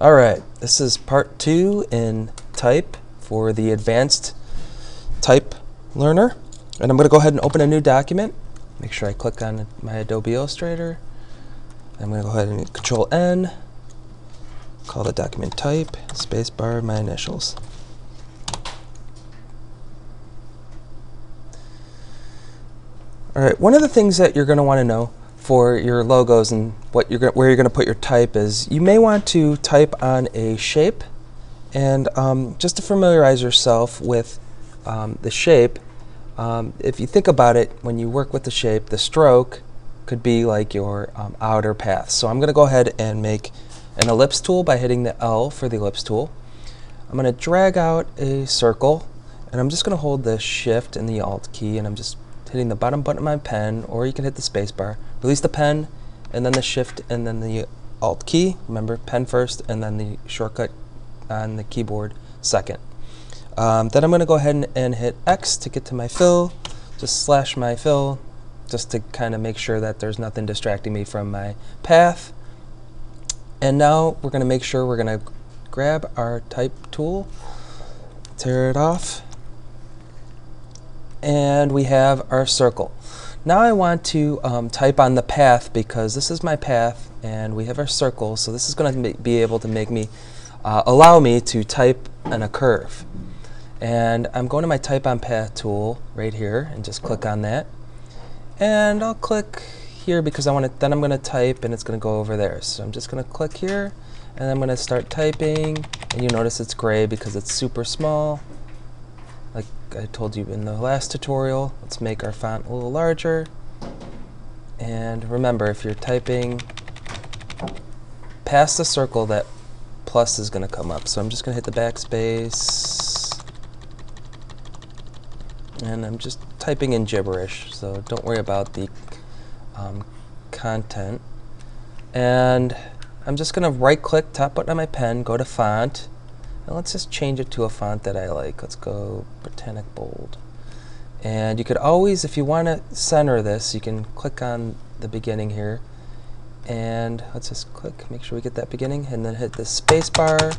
Alright, this is part 2 in type for the advanced type learner. And I'm going to go ahead and open a new document. Make sure I click on my Adobe Illustrator. I'm going to go ahead and Control N, call the document type, spacebar, my initials. Alright, one of the things that you're going to want to know for your logos and where you're going to put your type is you may want to type on a shape, and just to familiarize yourself with the shape, if you think about it, when you work with the shape, the stroke could be like your outer path. So I'm going to go ahead and make an ellipse tool by hitting the L for the ellipse tool. I'm going to drag out a circle, and I'm just going to hold the Shift and the Alt key, and I'm just hitting the bottom button of my pen, or you can hit the space bar. Release the pen, and then the Shift, and then the Alt key. Remember, pen first, and then the shortcut on the keyboard second. Then I'm going to go ahead and hit X to get to my fill. Just slash my fill, just to kind of make sure that there's nothing distracting me from my path. And now we're going to make sure we're going to grab our type tool, tear it off, and we have our circle. Now I want to type on the path, because this is my path and we have our circle, so this is going to be able to make me allow me to type on a curve. And I'm going to my type on path tool right here and just click on that, and I'll click here because I want to, then I'm going to type and it's going to go over there. So I'm just going to click here and I'm going to start typing, and you notice it's gray because it's super small. Like I told you in the last tutorial, let's make our font a little larger. And remember, if you're typing past the circle, that plus is going to come up. So I'm just going to hit the backspace, and I'm just typing in gibberish, so don't worry about the content. And I'm just going to right click, top button on my pen, go to font. And let's just change it to a font that I like. Let's go Britannic Bold. And you could always, if you want to center this, you can click on the beginning here. And let's just click, make sure we get that beginning, and then hit the space bar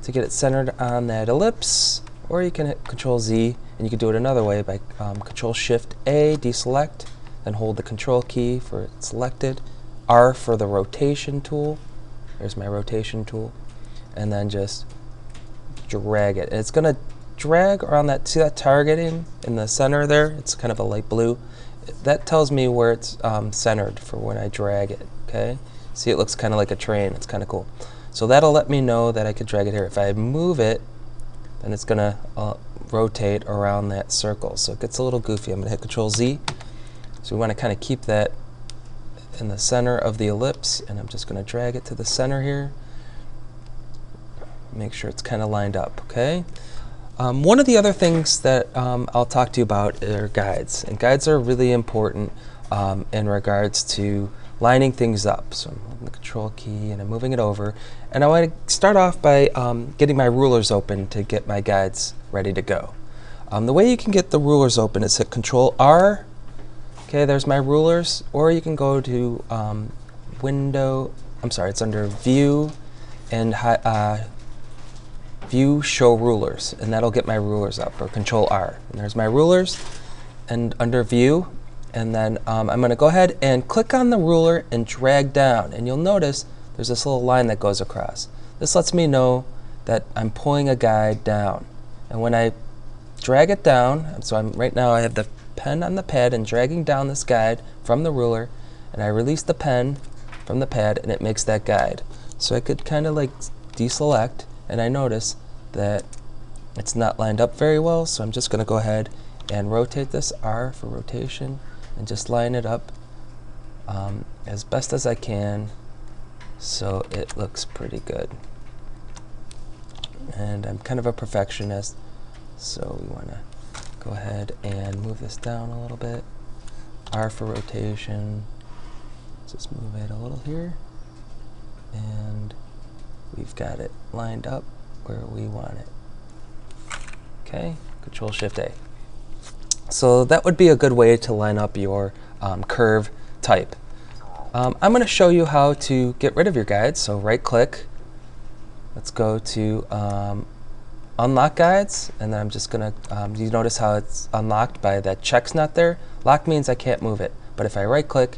to get it centered on that ellipse. Or you can hit Control Z, and you can do it another way by Control Shift A, deselect, then hold the Control key for it selected, R for the rotation tool. There's my rotation tool. And then just drag it. And it's going to drag around that, see that targeting in the center there? It's kind of a light blue. That tells me where it's centered for when I drag it. Okay? See, it looks kind of like a train. It's kind of cool. So that'll let me know that I could drag it here. If I move it, then it's going to rotate around that circle. So it gets a little goofy. I'm going to hit Control Z. So we want to kind of keep that in the center of the ellipse, and I'm just going to drag it to the center here. Make sure it's kind of lined up, okay? One of the other things that I'll talk to you about are guides. And guides are really important in regards to lining things up. So I'm holding the Control key and I'm moving it over. And I want to start off by getting my rulers open to get my guides ready to go. The way you can get the rulers open is hit Control R. Okay, there's my rulers. Or you can go to it's under View and View, Show Rulers, and that'll get my rulers up, or Control R. And there's my rulers, and under View, and then I'm going to go ahead and click on the ruler and drag down, and you'll notice there's this little line that goes across. This lets me know that I'm pulling a guide down. And when I drag it down, so right now I have the pen on the pad and dragging down this guide from the ruler, and I release the pen from the pad and it makes that guide. So I could kind of like deselect, and I notice that it's not lined up very well, so I'm just going to go ahead and rotate this, R for rotation, and just line it up as best as I can so it looks pretty good. And I'm kind of a perfectionist, so we want to go ahead and move this down a little bit. R for rotation, just move it a little here, and we've got it lined up where we want it. Okay, Control Shift A. So that would be a good way to line up your curve type. I'm going to show you how to get rid of your guides. So right click, let's go to unlock guides, and then I'm just going to, you notice how it's unlocked by that check's not there? Lock means I can't move it, but if I right click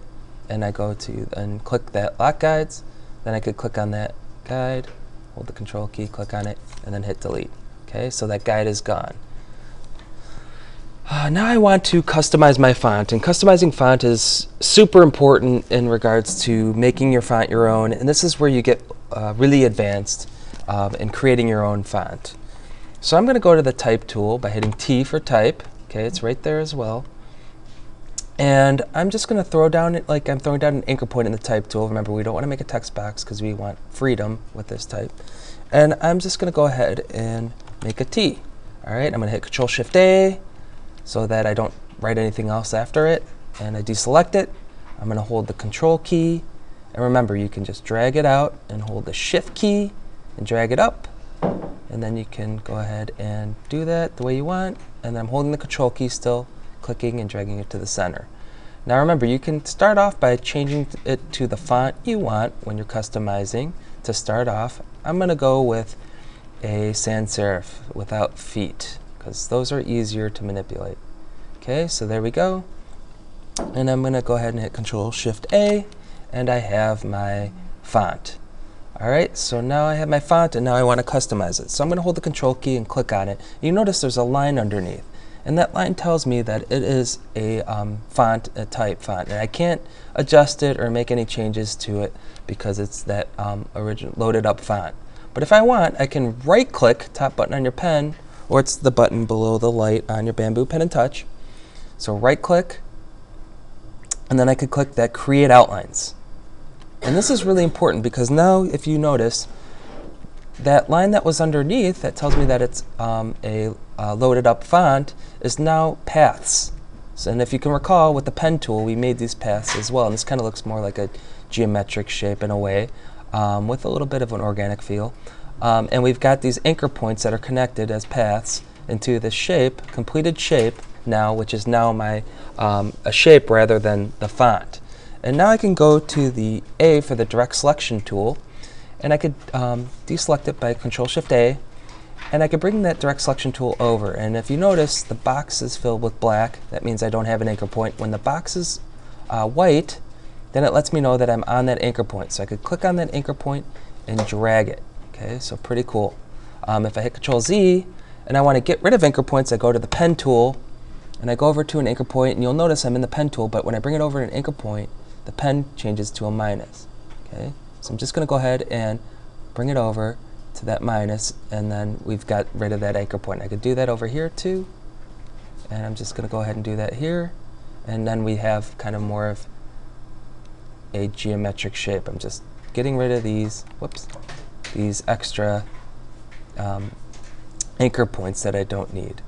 and I go to and click that lock guides, then I could click on that guide, hold the control key, click on it, and then hit delete. Okay, so that guide is gone. Now I want to customize my font, and customizing font is super important in regards to making your font your own, and this is where you get really advanced in creating your own font. So I'm going to go to the type tool by hitting T for type. Okay, it's right there as well. And I'm just going to throw down it like I'm throwing down an anchor point in the type tool. Remember, we don't want to make a text box because we want freedom with this type. And I'm just going to go ahead and make a T. All right, I'm going to hit Control-Shift-A so that I don't write anything else after it. And I deselect it. I'm going to hold the Control key. And remember, you can just drag it out and hold the Shift key and drag it up. And then you can go ahead and do that the way you want. And I'm holding the Control key still, clicking and dragging it to the center. Now remember, you can start off by changing it to the font you want when you're customizing. To start off, I'm going to go with a sans serif without feet, because those are easier to manipulate. Okay, so there we go. And I'm going to go ahead and hit Control-Shift-A, and I have my font. All right, so now I have my font, and now I want to customize it. So I'm going to hold the Control key and click on it. You notice there's a line underneath, and that line tells me that it is a font, a type font, and I can't adjust it or make any changes to it because it's that original loaded up font. But if I want, I can right-click, top button on your pen, or it's the button below the light on your Bamboo Pen and Touch. So right-click, and then I could click that Create Outlines. And this is really important because now, if you notice, that line that was underneath that tells me that it's a loaded up font is now paths. So, and if you can recall, with the pen tool, we made these paths as well. And this kind of looks more like a geometric shape in a way, with a little bit of an organic feel. And we've got these anchor points that are connected as paths into this shape, completed shape now, which is now my a shape rather than the font. And now I can go to the A for the direct selection tool, and I could deselect it by Control-Shift-A, and I could bring that direct selection tool over. And if you notice, the box is filled with black. That means I don't have an anchor point. When the box is white, then it lets me know that I'm on that anchor point. So I could click on that anchor point and drag it. Okay, so pretty cool. If I hit Control-Z and I want to get rid of anchor points, I go to the pen tool, and I go over to an anchor point, and you'll notice I'm in the pen tool, but when I bring it over to an anchor point, the pen changes to a minus. Okay, so I'm just going to go ahead and bring it over to that minus, and then we've got rid of that anchor point. I could do that over here too, and I'm just going to go ahead and do that here, and then we have kind of more of a geometric shape. I'm just getting rid of these, whoops, these extra anchor points that I don't need,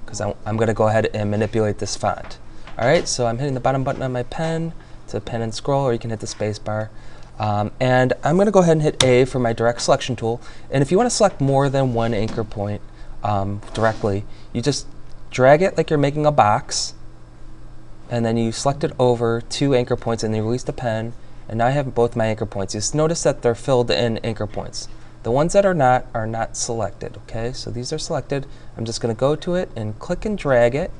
because I'm going to go ahead and manipulate this font. All right, so I'm hitting the bottom button on my pen to pen and scroll, or you can hit the space bar. And I'm going to go ahead and hit A for my direct selection tool. And if you want to select more than one anchor point directly, you just drag it like you're making a box, and then you select it over 2 anchor points, and you release the pen, and now I have both my anchor points. You just notice that they're filled in anchor points. The ones that are not selected. Okay, so these are selected. I'm just going to go to it and click and drag it.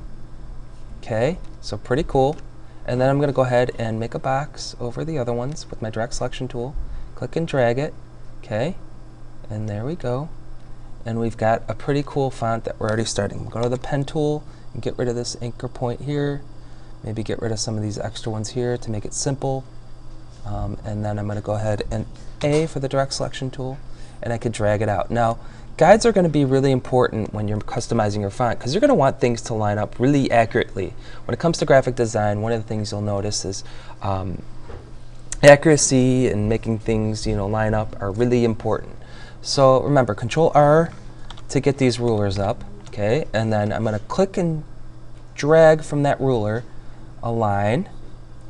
Okay, so pretty cool. And then I'm going to go ahead and make a box over the other ones with my direct selection tool. Click and drag it. Okay, and there we go. And we've got a pretty cool font that we're already starting. We'll go to the pen tool and get rid of this anchor point here. Maybe get rid of some of these extra ones here to make it simple. And then I'm going to go ahead and A for the direct selection tool, and I could drag it out. Now, guides are going to be really important when you're customizing your font, because you're going to want things to line up really accurately. When it comes to graphic design, one of the things you'll notice is accuracy and making things line up are really important. So remember, Control-R to get these rulers up, okay? And then I'm going to click and drag from that ruler a line,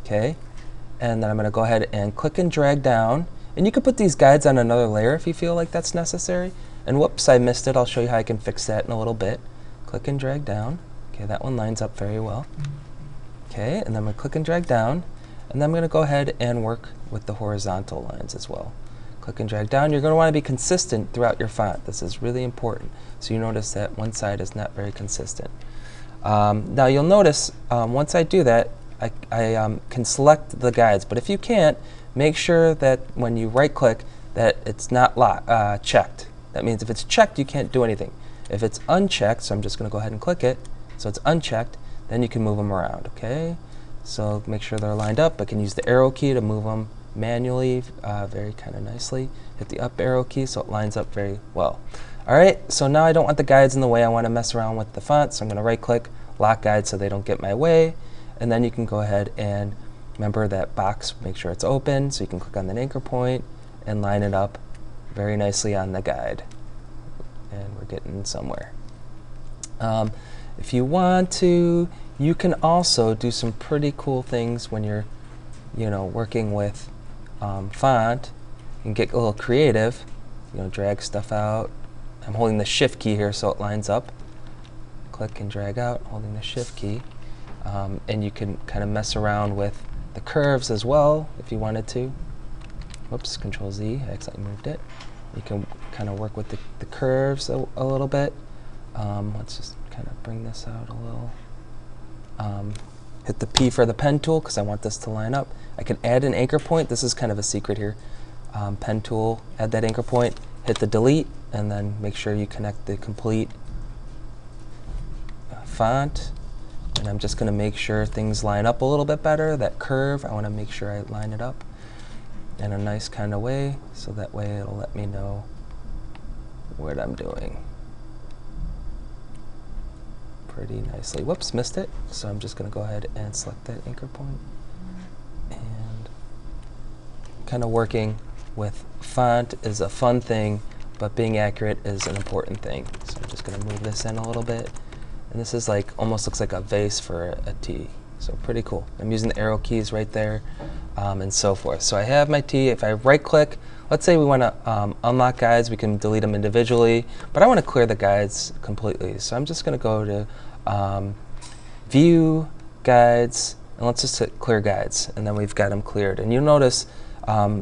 okay? And then I'm going to go ahead and click and drag down. And you can put these guides on another layer if you feel like that's necessary. And whoops, I missed it. I'll show you how I can fix that in a little bit. Click and drag down. Okay, that one lines up very well. Okay, and then I'm going to click and drag down. And then I'm going to go ahead and work with the horizontal lines as well. Click and drag down. You're going to want to be consistent throughout your font. This is really important. So you notice that one side is not very consistent. Now you'll notice once I do that, I can select the guides. But if you can't, make sure that when you right-click that it's not checked. That means if it's checked, you can't do anything. If it's unchecked, so I'm just going to go ahead and click it, so it's unchecked, then you can move them around, okay? So make sure they're lined up. I can use the arrow key to move them manually, very kind of nicely. Hit the up arrow key so it lines up very well. All right, so now I don't want the guides in the way. I want to mess around with the font, so I'm going to right-click, lock guides so they don't get my way, and then you can go ahead and remember that box, make sure it's open, so you can click on that anchor point and line it up very nicely on the guide. And we're getting somewhere. If you want to, you can also do some pretty cool things when you're, working with font. You can get a little creative. Drag stuff out. I'm holding the Shift key here so it lines up. Click and drag out, holding the Shift key, and you can kind of mess around with the curves as well if you wanted to. Whoops, Control Z, I accidentally moved it. You can kind of work with the curves a little bit. Let's just kind of bring this out a little. Hit the P for the pen tool because I want this to line up. I can add an anchor point. This is kind of a secret here. Pen tool, add that anchor point, hit the delete, and then make sure you connect the complete font. And I'm just going to make sure things line up a little bit better. That curve, I want to make sure I line it up in a nice kind of way, so that way it'll let me know what I'm doing pretty nicely. Whoops, missed it. So I'm just going to go ahead and select that anchor point. And kind of working with font is a fun thing, but being accurate is an important thing. So I'm just going to move this in a little bit. And this is like, almost looks like a vase for a T. So pretty cool. I'm using the arrow keys right there, and so forth. So I have my T. If I right-click, let's say we want to unlock guides, we can delete them individually, but I want to clear the guides completely. So I'm just going to go to View, Guides, and let's just hit Clear Guides, and then we've got them cleared. And you'll notice,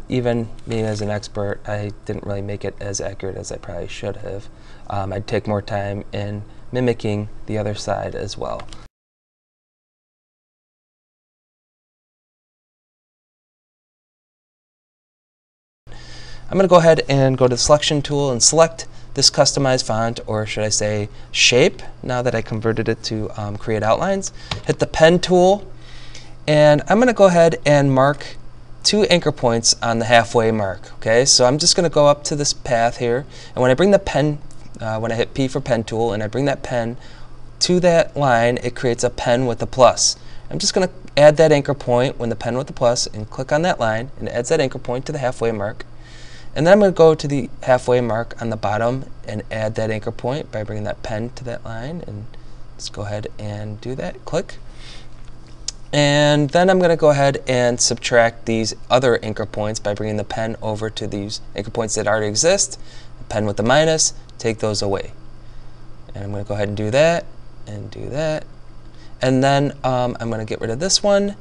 even me as an expert, I didn't really make it as accurate as I probably should have. I'd take more time in mimicking the other side as well. I'm going to go ahead and go to the selection tool and select this customized font, or should I say shape, now that I converted it to create outlines. Hit the pen tool, and I'm going to go ahead and mark 2 anchor points on the halfway mark. Okay, so I'm just going to go up to this path here, and when I bring the pen, when I hit P for pen tool, and I bring that pen to that line, it creates a pen with a plus. I'm just going to add that anchor point when the pen with the plus, and click on that line, and it adds that anchor point to the halfway mark. And then I'm going to go to the halfway mark on the bottom and add that anchor point by bringing that pen to that line. And let's go ahead and do that. Click. And then I'm going to go ahead and subtract these other anchor points by bringing the pen over to these anchor points that already exist. The pen with the minus, take those away. And I'm going to go ahead and do that and do that. And then I'm going to get rid of this one.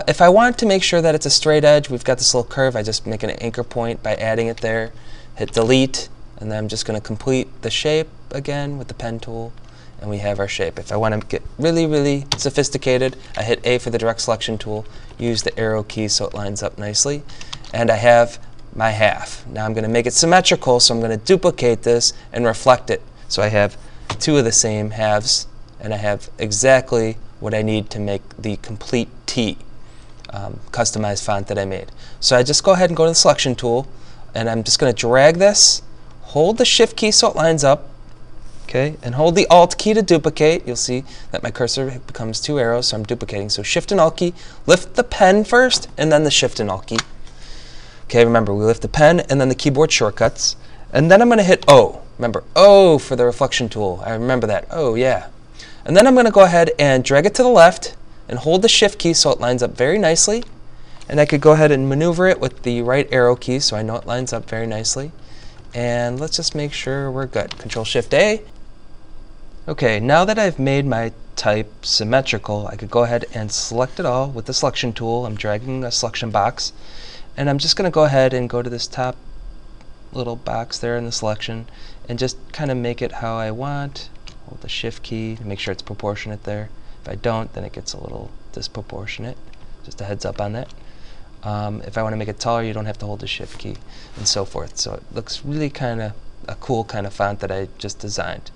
If I want to make sure that it's a straight edge, we've got this little curve. I just make an anchor point by adding it there. Hit delete, and then I'm just going to complete the shape again with the pen tool, and we have our shape. If I want to get really, really sophisticated, I hit A for the direct selection tool, use the arrow key so it lines up nicely, and I have my half. Now I'm going to make it symmetrical, so I'm going to duplicate this and reflect it. So I have 2 of the same halves, and I have exactly what I need to make the complete T. Customized font that I made. So I just go ahead and go to the selection tool, and I'm just going to drag this, hold the Shift key so it lines up, okay, and hold the Alt key to duplicate. You'll see that my cursor becomes 2 arrows, so I'm duplicating. So Shift and Alt key, lift the pen first, and then the Shift and Alt key. Okay, remember, we lift the pen and then the keyboard shortcuts, and then I'm going to hit O. Remember, O for the reflection tool. I remember that. Oh, yeah. And then I'm going to go ahead and drag it to the left, and hold the Shift key so it lines up very nicely. And I could go ahead and maneuver it with the right arrow key so I know it lines up very nicely. And let's just make sure we're good. Control Shift A. Okay, now that I've made my type symmetrical, I could go ahead and select it all with the selection tool. I'm dragging a selection box. And I'm just going to go ahead and go to this top little box there in the selection and just kind of make it how I want. Hold the shift key to make sure it's proportionate there. If I don't, then it gets a little disproportionate. Just a heads up on that. If I want to make it taller, you don't have to hold the shift key, and so forth. So it looks really kind of a cool kind of font that I just designed.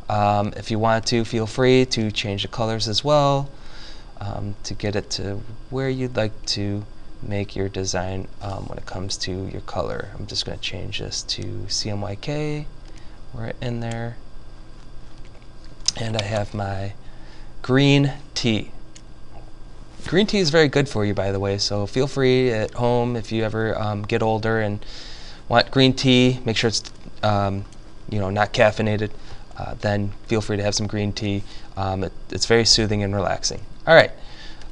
If you want to, feel free to change the colors as well to get it to where you'd like to make your design when it comes to your color. I'm just going to change this to CMYK right in there. And I have my green tea. Green tea is very good for you, by the way, so feel free at home if you ever get older and want green tea, make sure it's not caffeinated, then feel free to have some green tea. It's very soothing and relaxing. All right,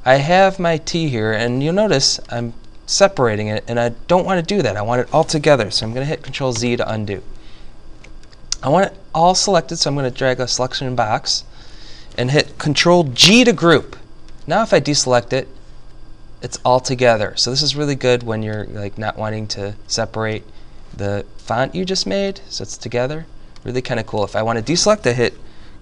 I have my tea here, and you'll notice I'm separating it, and I don't want to do that. I want it all together, so I'm going to hit Control Z to undo. I want it all selected, so I'm going to drag a selection box and hit Control G to group. Now if I deselect it, it's all together. So this is really good when you're like not wanting to separate the font you just made, so it's together. Really kind of cool. If I want to deselect, I hit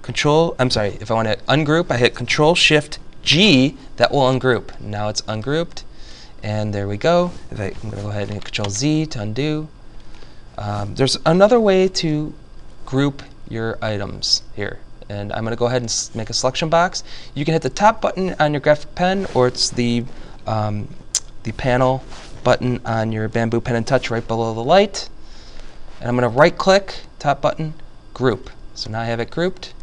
if I want to ungroup, I hit Control Shift G, that will ungroup. Now it's ungrouped, and there we go. I'm going to go ahead and hit Control Z to undo. There's another way to group your items here. And I'm going to go ahead and make a selection box. You can hit the top button on your graphic pen, or it's the panel button on your Bamboo Pen and Touch right below the light. And I'm going to right click, top button, group. So now I have it grouped.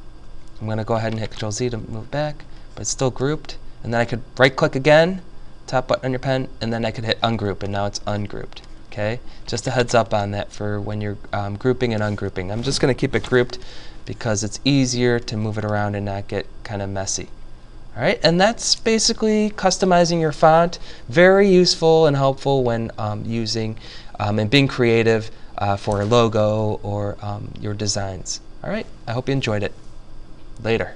I'm going to go ahead and hit Control Z to move back, but it's still grouped. And then I could right click again, top button on your pen, and then I could hit ungroup, and now it's ungrouped. Okay? Just a heads up on that for when you're grouping and ungrouping. I'm just going to keep it grouped because it's easier to move it around and not get kind of messy. All right, and that's basically customizing your font. Very useful and helpful when using and being creative for a logo or your designs. All right, I hope you enjoyed it. Later.